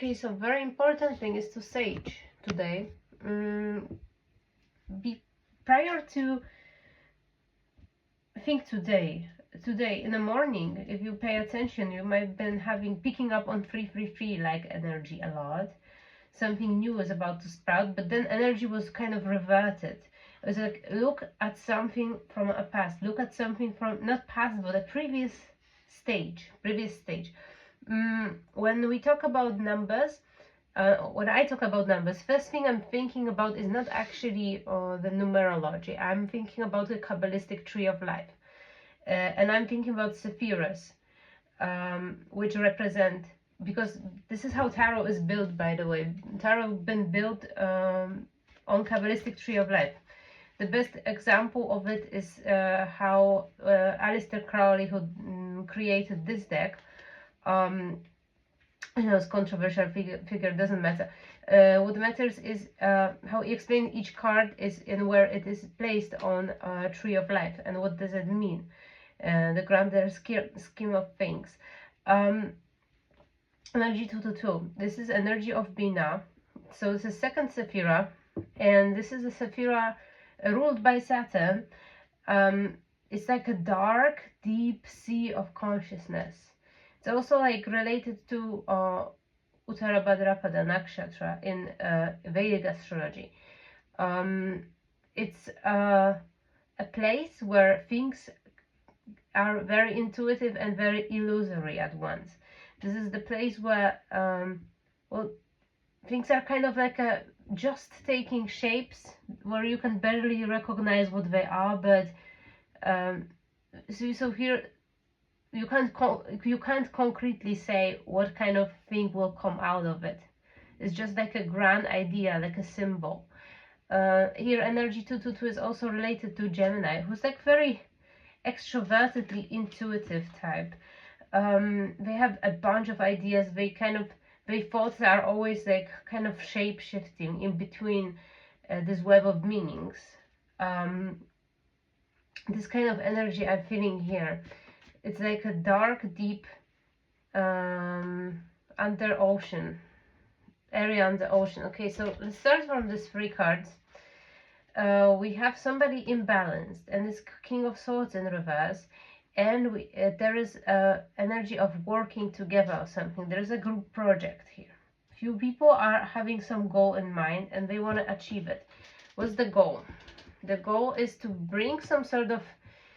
Okay, so very important thing is to sage today. Prior to think today in the morning, if you pay attention, you might have been picking up on free like energy a lot. Something new was about to sprout, but then energy was kind of reverted. It was like, look at something from a past, look at something from not past but a previous stage. When we talk about numbers, when I talk about numbers, first thing I'm thinking about is not actually the numerology. I'm thinking about the Kabbalistic tree of life. And I'm thinking about Sephiras, which represent, because this is how tarot is built, by the way. Tarot been built on Kabbalistic tree of life. The best example of it is how Aleister Crowley, who created this deck, it's controversial figure, doesn't matter. What matters is how he explained each card is and where it is placed on a tree of life, and what does it mean, the grander scheme of things. Energy 222. This is energy of Bina. So it's a second Sephira, and this is a Sephira ruled by Saturn. It's like a dark, deep sea of consciousness. It's also like related to Uttara Bhadrapada Nakshatra in Vedic astrology. It's a place where things are very intuitive and very illusory at once. This is the place where, well, things are kind of like just taking shapes where you can barely recognize what they are, but so here you can't concretely say what kind of thing will come out of it. It's just like a grand idea, like a symbol. Here energy 222 is also related to Gemini, who's like very extrovertedly intuitive type. They have a bunch of ideas. Their thoughts are always like kind of shape shifting in between this web of meanings. This kind of energy I'm feeling here, it's like a dark, deep under ocean area under ocean. Okay, so let's start from these three cards. We have somebody imbalanced, and this King of Swords in reverse, and there is energy of working together or something. There's a group project here. Few people are having some goal in mind and they want to achieve it. What's the goal? The goal is to bring some sort of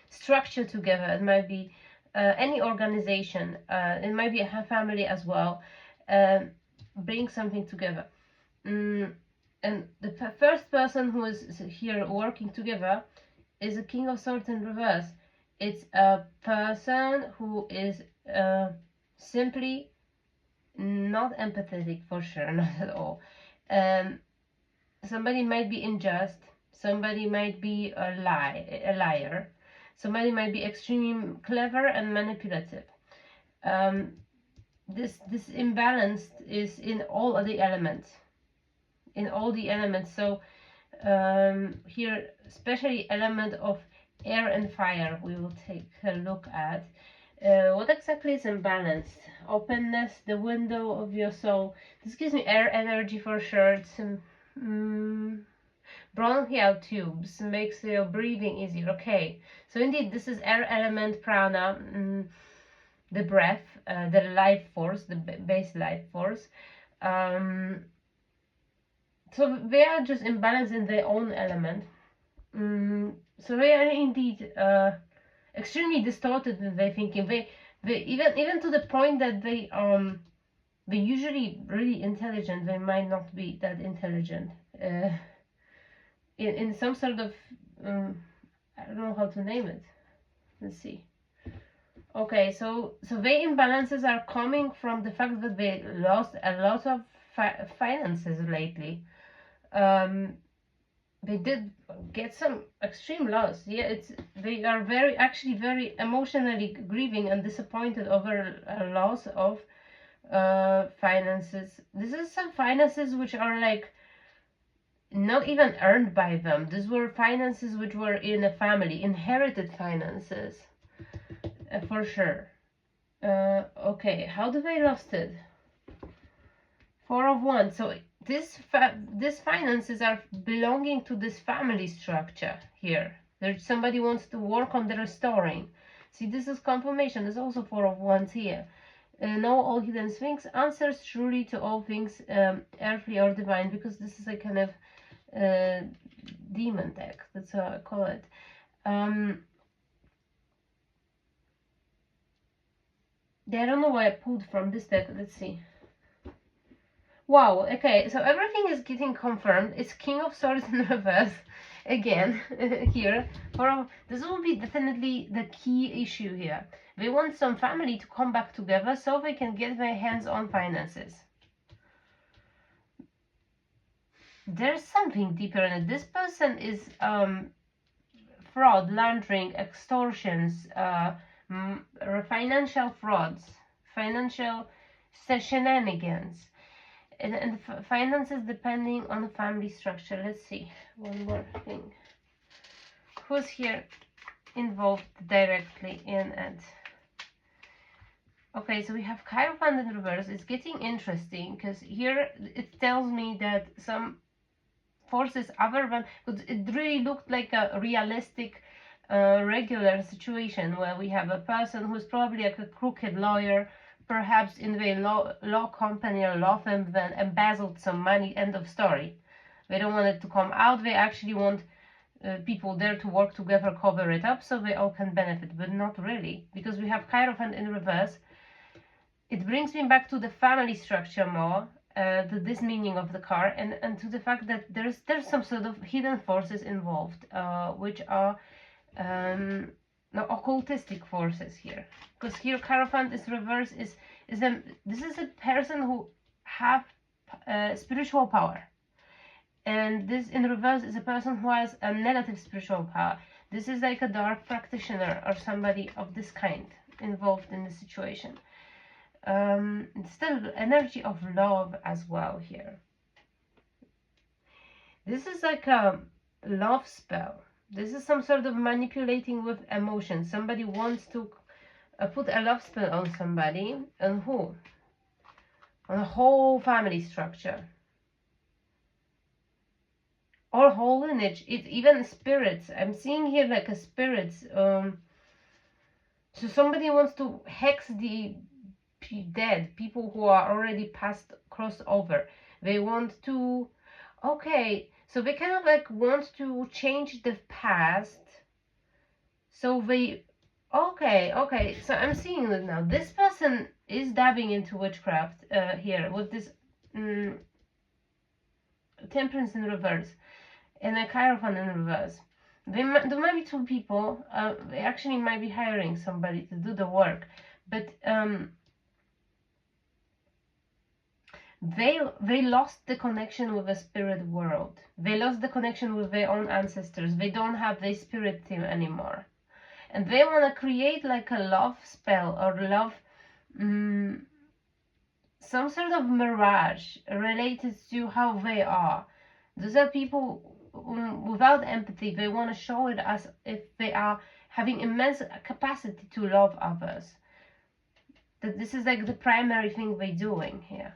structure together. It might be any organization, it might be a family as well. Bring something together. And the first person who is here working together is a King of Swords in reverse. It's a person who is simply not empathetic, for sure, not at all. Somebody might be unjust, somebody might be a liar, somebody might be extremely clever and manipulative. This imbalance is in all of the elements. So here, especially element of air and fire, we will take a look at. What exactly is imbalanced? Openness, the window of your soul. This gives me air energy for sure. It's bronchial tubes, makes your breathing easier. Okay, so indeed this is air element, prana, the breath, the life force, the base life force. So they are just imbalanced in their own element. So they are indeed extremely distorted in their thinking. They even to the point that they usually really intelligent. They might not be that intelligent. In some sort of I don't know how to name it. Let's see. Okay, so their imbalances are coming from the fact that they lost a lot of finances lately. They did get some extreme loss. Yeah, they are very emotionally grieving and disappointed over a loss of finances. This is some finances which are like not even earned by them. These were finances which were in a family, inherited finances, for sure. Okay, how do they lost it? Four of Wands. So these finances are belonging to this family structure here. There's somebody wants to work on the restoring. See, this is confirmation. There's also Four of Wands here. Know all hidden things. Answers truly to all things earthly or divine, because this is a kind of demon deck. That's how I call it. I don't know why I pulled from this deck. Let's see. Wow, okay, so everything is getting confirmed. It's King of Swords in reverse again here. This will be definitely the key issue here. They want some family to come back together so they can get their hands on finances. There's something deeper in it. This person is fraud, laundering, extortions, financial frauds, financial shenanigans. And finances depending on the family structure. Let's see, one more thing. Who's here involved directly in it? Okay, so we have Hierophant in reverse. It's getting interesting because here it tells me that some forces other than, because it really looked like a realistic regular situation where we have a person who's probably like a crooked lawyer, perhaps in the law company or law firm, then embezzled some money, end of story. They don't want it to come out. They actually want people there to work together, cover it up, so they all can benefit, but not really, because we have Hierophant in reverse. It brings me back to the family structure more, to this meaning of the card, and to the fact that there's some sort of hidden forces involved, which are no, occultistic forces here, because here Hierophant is reverse this is a person who have spiritual power, and this in reverse is a person who has a negative spiritual power. This is like a dark practitioner or somebody of this kind involved in the situation. Still energy of love as well here. This is like a love spell. This is some sort of manipulating with emotions. Somebody wants to put a love spell on somebody. And who? On a whole family structure. Or whole lineage. It's even spirits. I'm seeing here like a spirits. So somebody wants to hex the dead, people who are already passed, crossed over. They want to, okay, so they kind of like want to change the past. So they, okay, so I'm seeing it now. This person is dabbing into witchcraft here with this Temperance in reverse and a Hierophant in reverse. There might be two people. They actually might be hiring somebody to do the work, but they lost the connection with the spirit world. They lost the connection with their own ancestors. They don't have their spirit team anymore, and they want to create like a love spell or love, some sort of mirage related to how they are. Those are people without empathy. They want to show it as if they are having immense capacity to love others. That this is like the primary thing they're doing here.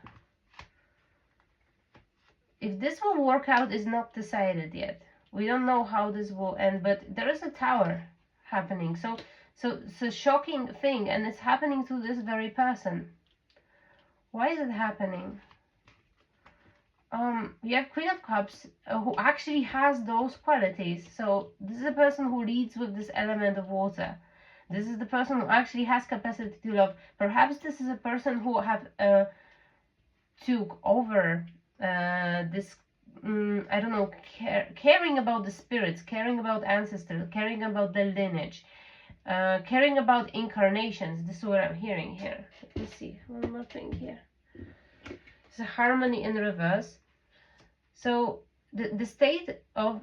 If this will work out is not decided yet. We don't know how this will end, but there is a tower happening. So it's a shocking thing, and it's happening to this very person. Why is it happening? We have Queen of Cups, who actually has those qualities. So this is a person who leads with this element of water. This is the person who actually has capacity to love. Perhaps this is a person who have took over this, I don't know, caring about the spirits, caring about ancestors, caring about the lineage, caring about incarnations. This is what I'm hearing here. Let me see, one more thing here. It's a harmony in reverse. So the state of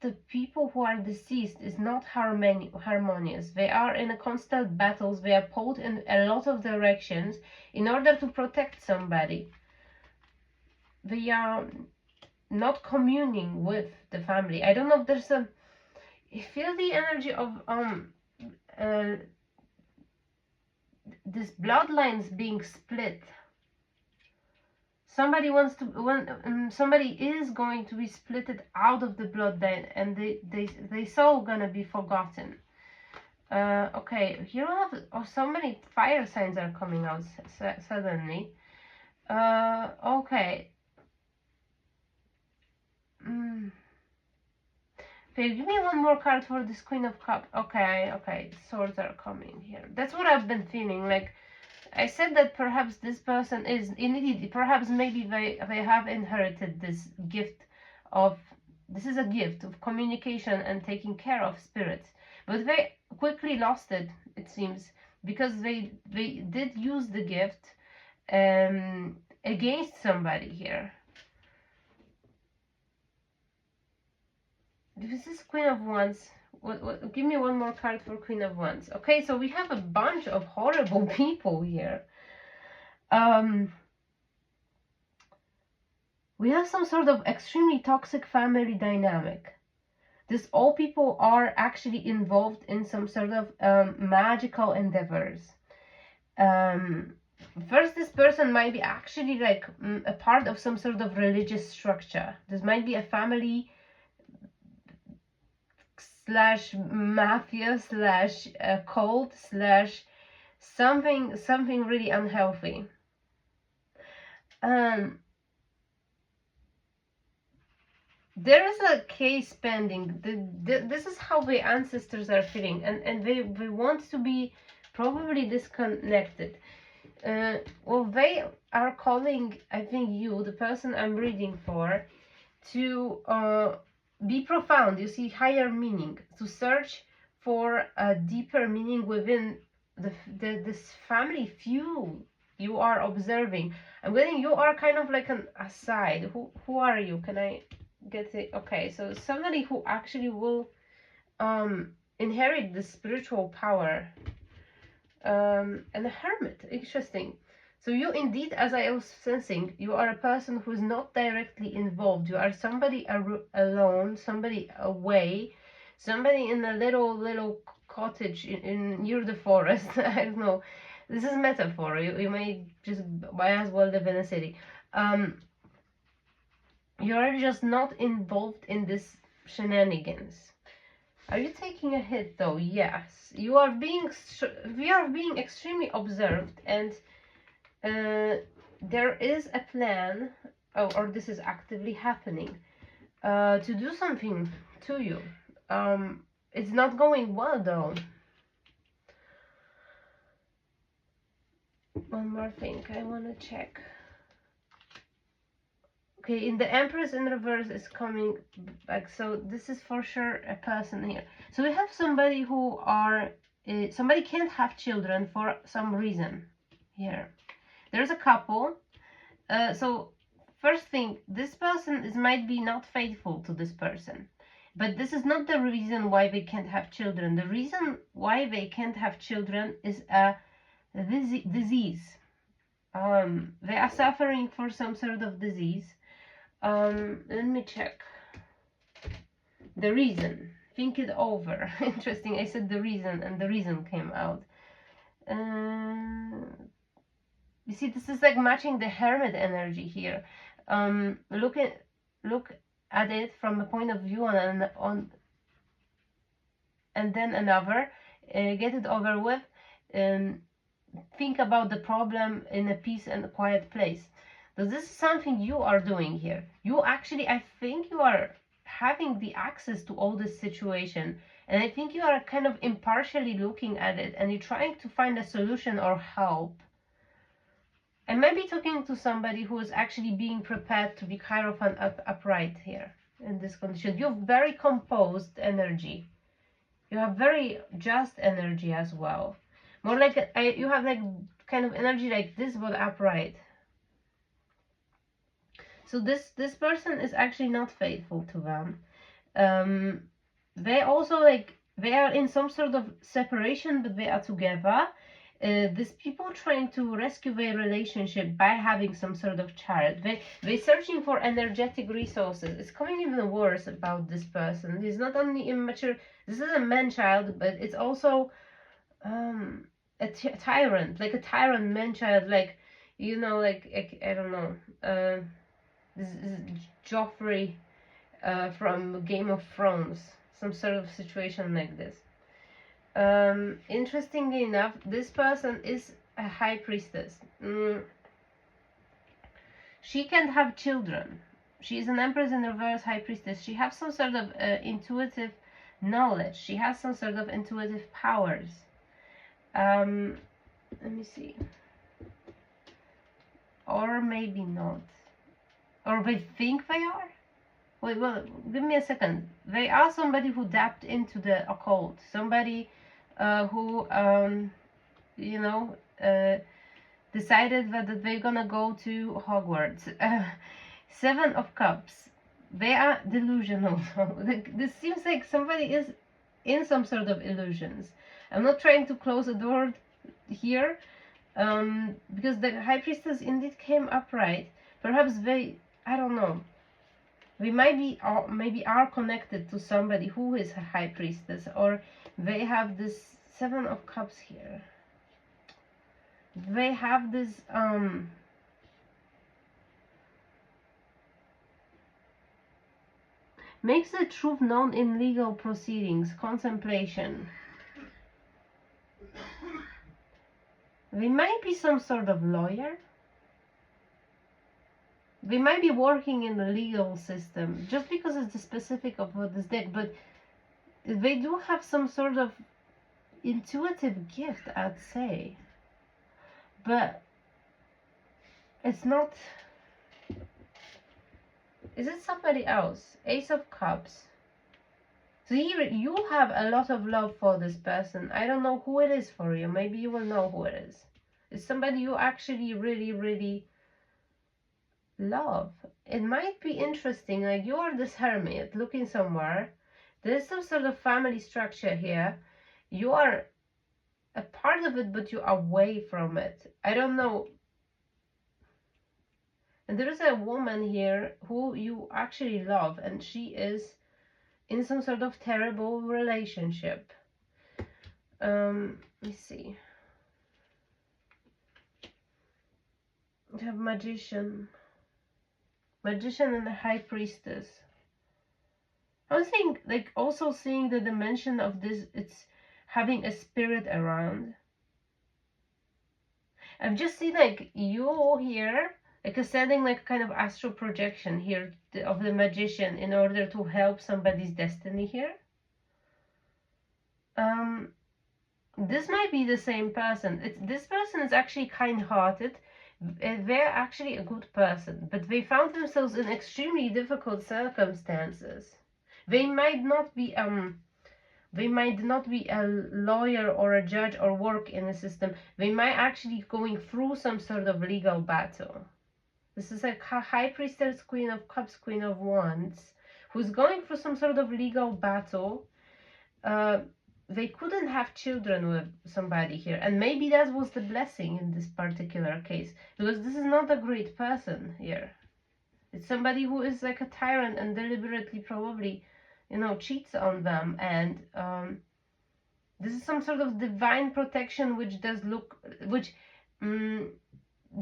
the people who are deceased is not harmonious. They are in a constant battles. They are pulled in a lot of directions in order to protect somebody. They are not communing with the family. I don't know if there's a, I feel the energy of this bloodline's being split. Somebody wants to, somebody is going to be splitted out of the bloodline, and they so gonna be forgotten. Okay, here we have, oh, so many fire signs are coming out suddenly. Okay. Okay, give me one more card for this Queen of Cups. Okay, okay, swords are coming here. That's what I've been feeling. Like, I said that perhaps this person is, indeed, perhaps maybe they have inherited this gift of, this is a gift of communication and taking care of spirits. But they quickly lost it, it seems, because they did use the gift against somebody here. This is Queen of Wands. Give me one more card for Queen of Wands. Okay, so we have a bunch of horrible people here. We have some sort of extremely toxic family dynamic. All people are actually involved in some sort of magical endeavors. First, this person might be actually like a part of some sort of religious structure. This might be a family slash mafia slash cult slash something really unhealthy. There is a case pending. This is how the ancestors are feeling, and they want to be probably disconnected. Well, they are calling, I think, you, the person I'm reading for, to be profound. You see, higher meaning, to search for a deeper meaning within this family feud you are observing. I'm getting you are kind of like an aside. Who are you? Can I get it? Okay, so somebody who actually will inherit the spiritual power. And a hermit, interesting. So you indeed, as I was sensing, you are a person who is not directly involved. You are somebody alone, somebody away, somebody in a little cottage in near the forest. I don't know. This is metaphor. You may just might as well live in a city. You are just not involved in this shenanigans. Are you taking a hit though? Yes. We are being extremely observed, and there is a plan, or this is actively happening, to do something to you. It's not going well though. One more thing I want to check. Okay, in the Empress in reverse is coming back, so this is for sure a person here. So we have somebody who are, somebody can't have children for some reason here. There's a couple. So first thing, this person might be not faithful to this person. But this is not the reason why they can't have children. The reason why they can't have children is a disease. They are suffering for some sort of disease. Let me check. The reason. Think it over. Interesting. I said the reason, and the reason came out. You see, this is like matching the hermit energy here. Look at it from a point of view and then another. Get it over with. Think about the problem in a peace and a quiet place. So this is something you are doing here. You actually, I think you are having the access to all this situation, and I think you are kind of impartially looking at it, and you're trying to find a solution or help. I might be talking to somebody who is actually being prepared to be Hierophant upright here in this condition. You have very composed energy. You have very just energy as well. More like you have like kind of energy like this, but upright. So this person is actually not faithful to them. They also they are in some sort of separation, but they are together. These people trying to rescue their relationship by having some sort of child. They're searching for energetic resources. It's coming even worse about this person. He's not only immature. This is a man-child, but it's also a tyrant, like a tyrant man-child, like, you know, like I don't know, this Joffrey from Game of Thrones, some sort of situation like this. Interestingly enough, this person is a high priestess. She can have children. She is an empress in reverse high priestess. She has some sort of intuitive knowledge. She has some sort of intuitive powers. Let me see. Or maybe not. Or they think they are? Wait, well, give me a second. They are somebody who dabbed into the occult. Somebody who, you know, decided that they're gonna go to Hogwarts. Seven of Cups. They are delusional. This seems like somebody is in some sort of illusions. I'm not trying to close a door here, because the High Priestess indeed came upright. Perhaps they, I don't know, they might be, or maybe are connected to somebody who is a High Priestess, or they have this Seven of Cups here. They have this makes the truth known in legal proceedings, contemplation. They might be some sort of lawyer. They might be working in the legal system, just because it's the specific of what this deck, but they do have some sort of intuitive gift, I'd say. But it's not. Is it somebody else? Ace of Cups. So here you have a lot of love for this person. I don't know who it is for you. Maybe you will know who it is. It's somebody you actually really, really love. It might be interesting, like you are this hermit looking somewhere. There's some sort of family structure here. You are a part of it, but you're away from it. I don't know. And there is a woman here who you actually love, and she is in some sort of terrible relationship. Let me see. We have Magician. Magician and the High Priestess. I was thinking, like, also seeing the dimension of this, it's having a spirit around. I've just seen, like, you here, like, sending, like, kind of astral projection here of the Magician in order to help somebody's destiny here. This might be the same person. This person is actually kind-hearted. They're actually a good person, but they found themselves in extremely difficult circumstances. They might not be a lawyer or a judge or work in the system. They might actually going through some sort of legal battle. This is a High Priestess, Queen of Cups, Queen of Wands, who's going through some sort of legal battle. They couldn't have children with somebody here, and maybe that was the blessing in this particular case, because this is not a great person here. It's somebody who is like a tyrant and deliberately probably, you know, cheats on them, and this is some sort of divine protection which does look, which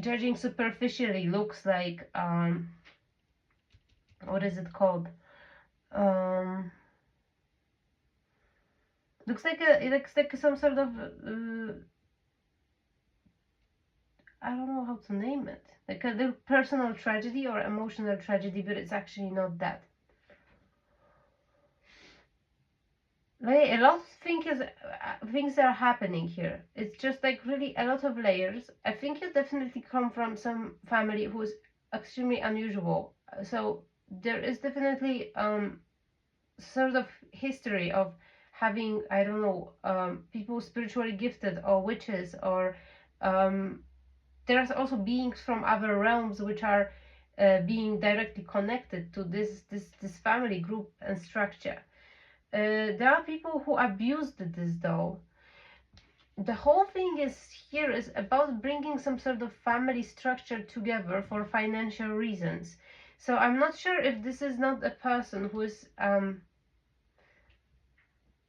judging superficially looks like what is it called, it looks like some sort of I don't know how to name it, like a personal tragedy or emotional tragedy, but it's actually not that. A lot of things are happening here. It's just like really a lot of layers. I think you definitely come from some family who is extremely unusual. So there is definitely sort of history of having, I don't know, people spiritually gifted or witches, or there's also beings from other realms which are being directly connected to this family group and structure. There are people who abused this though. The whole thing is about bringing some sort of family structure together for financial reasons. So I'm not sure if this is not a person who is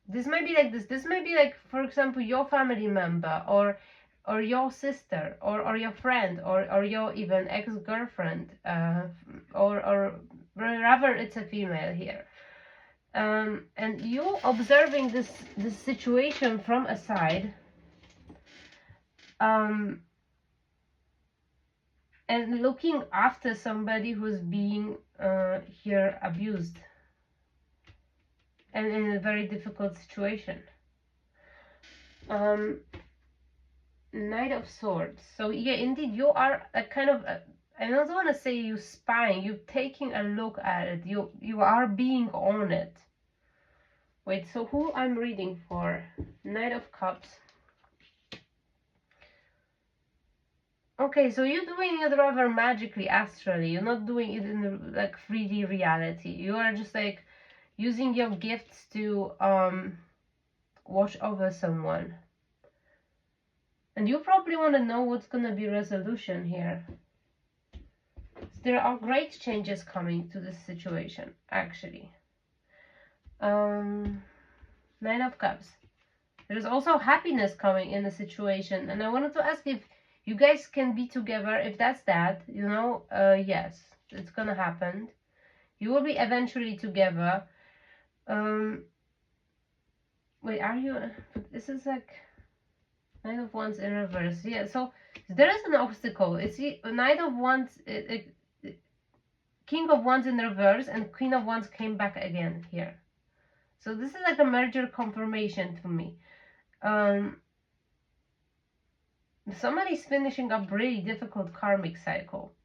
This might be like this. This might be like, for example, your family member, or your sister, or your friend, or your even ex-girlfriend, or rather it's a female here. And you observing this situation from a side, and looking after somebody who's being here abused and in a very difficult situation. Knight of Swords. So yeah, indeed, you are a kind of I don't want to say you spying. You're taking a look at it. You are being on it. Wait, so who I'm reading for? Knight of Cups. Okay, so you're doing it rather magically, astrally. You're not doing it in the, like 3D reality. You are just like using your gifts to watch over someone. And you probably want to know what's gonna be resolution here. There are great changes coming to this situation, actually. Nine of Cups. There's also happiness coming in the situation, and I wanted to ask if you guys can be together. If that's that, you know, yes, it's gonna happen. You will be eventually together. Wait, are you? This is like Knight of Wands in reverse. Yeah, so there is an obstacle. It's Knight of Wands, King of Wands in reverse, and Queen of Wands came back again here. So this is like a merger confirmation to me. Somebody's finishing up really difficult karmic cycle.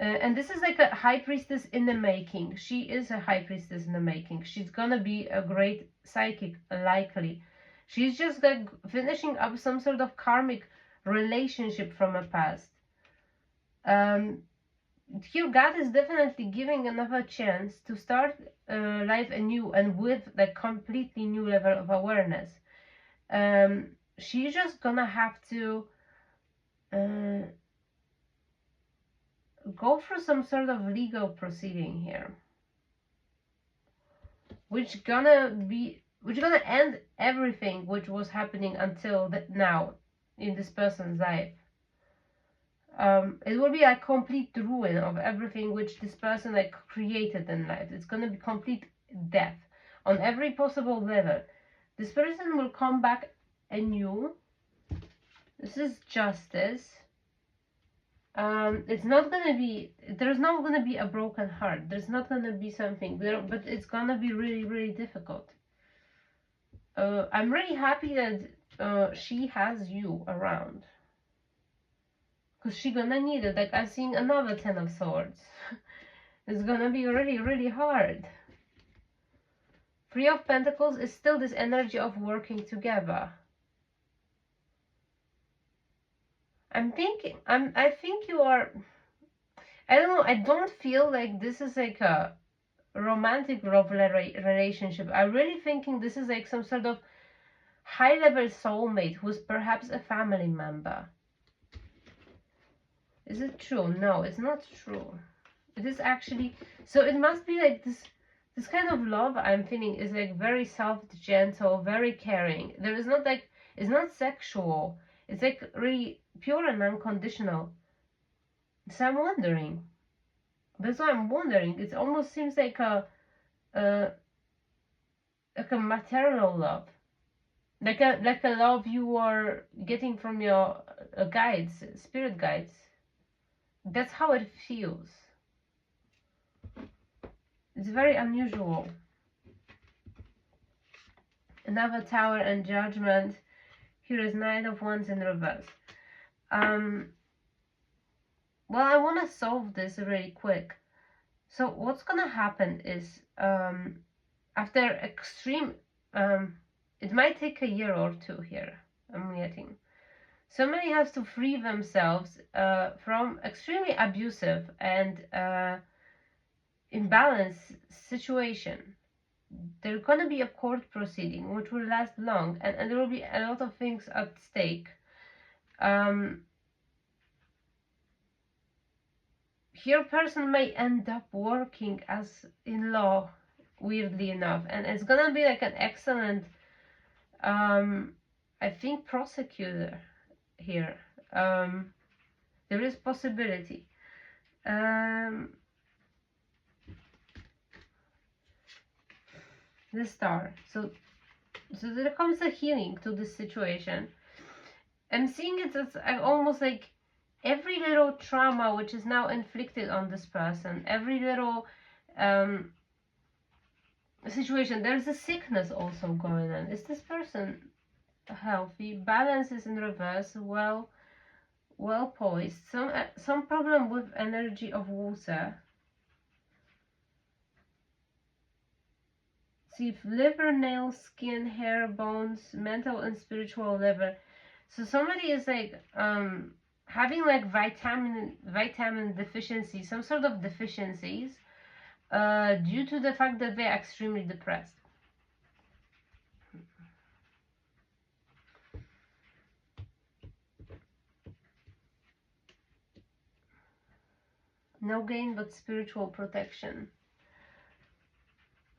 And this is like a high priestess in the making. She is a high priestess in the making. She's gonna be a great psychic, likely. She's just like finishing up some sort of karmic relationship from a past. Here God is definitely giving another chance to start life anew and with like completely new level of awareness. She's just gonna have to go through some sort of legal proceeding here, which gonna end everything which was happening until now in this person's life. It will be a complete ruin of everything which this person like created in life. It's gonna be complete death on every possible level. This person will come back anew. This is justice. It's not gonna be, there's not gonna be a broken heart. There's not gonna be something there, but it's gonna be really, really difficult. I'm really happy that she has you around, because she's gonna need it. Like I'm seeing another Ten of Swords. It's gonna be really, really hard. Three of Pentacles is still this energy of working together. I think you are, I don't know, I don't feel like this is like a romantic love relationship. I'm really thinking this is like some sort of high level soulmate who's perhaps a family member. Is it true? No, it's not true. It is actually, so it must be like this kind of love I'm feeling is like very soft, gentle, very caring. There is not like, it's not sexual. It's like really pure and unconditional. So I'm wondering. That's why I'm wondering. It almost seems like a maternal love, like a love you are getting from your guides, spirit guides. That's how it feels. It's very unusual. Another Tower and Judgment. Here is Nine of Wands in reverse. Well, I want to solve this really quick. So what's gonna happen is, after extreme, it might take a year or two here, I'm getting. Somebody has to free themselves from extremely abusive and imbalanced situation. There's gonna be a court proceeding which will last long, and there will be a lot of things at stake. Your person may end up working as in law weirdly enough, and it's gonna be like an excellent I think prosecutor here. There is possibility. The Star. So there comes a healing to this situation. I'm seeing it as almost like every little trauma which is now inflicted on this person, every little situation. There's a sickness also going on. Is this person healthy? Balance is in reverse. Well poised. Some problem with energy of water. See, liver, nails, skin, hair, bones, mental and spiritual level. So somebody is like having like vitamin deficiency, some sort of deficiencies, due to the fact that they're extremely depressed. No gain but spiritual protection.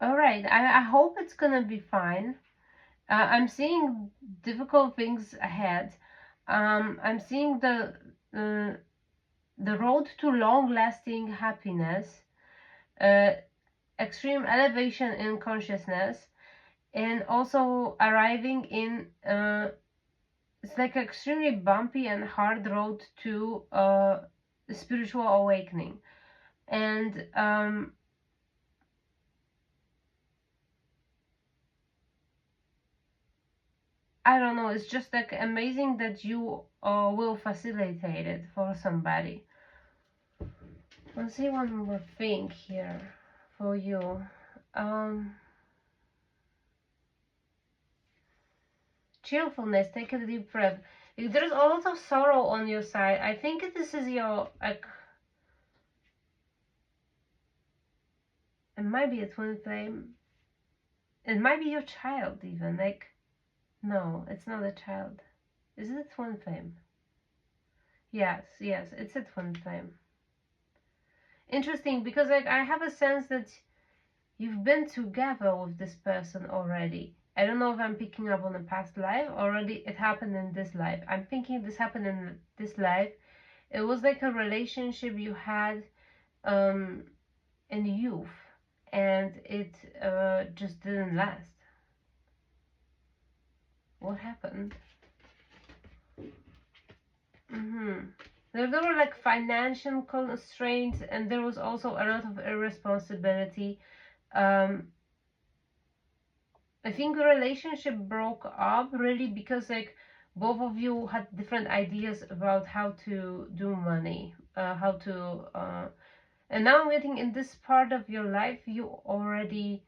All right, I hope it's gonna be fine. I'm seeing difficult things ahead. I'm seeing the road to long-lasting happiness, extreme elevation in consciousness, and also arriving in it's like an extremely bumpy and hard road to spiritual awakening. And I don't know, it's just like amazing that you will facilitate it for somebody. Let's see one more thing here for you. Cheerfulness, take a deep breath. There's a lot of sorrow on your side. I think this is your, like, it might be a twin flame. It might be your child even, like, no, it's not a child. Is it a twin flame? Yes, it's a twin flame. Interesting, because like I have a sense that you've been together with this person already. I don't know if I'm picking up on a past life. Already it happened in this life. I'm thinking this happened in this life. It was like a relationship you had in youth, and it just didn't last. What happened? There were like financial constraints, and there was also a lot of irresponsibility. I think the relationship broke up really because like both of you had different ideas about how to do money, and now I'm getting in this part of your life you are already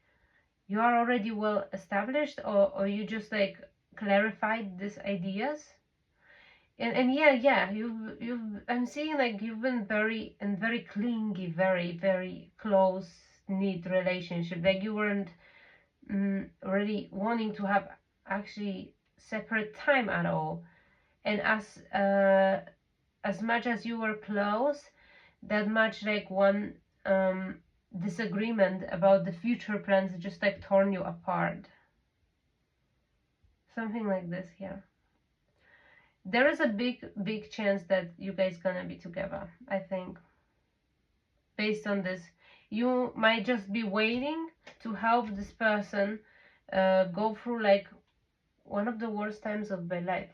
well established, or you just like clarified these ideas. And yeah, I'm seeing like you've been very clingy, very close knit relationship. Like you weren't really wanting to have actually separate time at all. And as much as you were close, that much like one disagreement about the future plans just like torn you apart. Something like this here. There is a big chance that you guys gonna be together, I think. Based on this, you might just be waiting to help this person go through like one of the worst times of their life.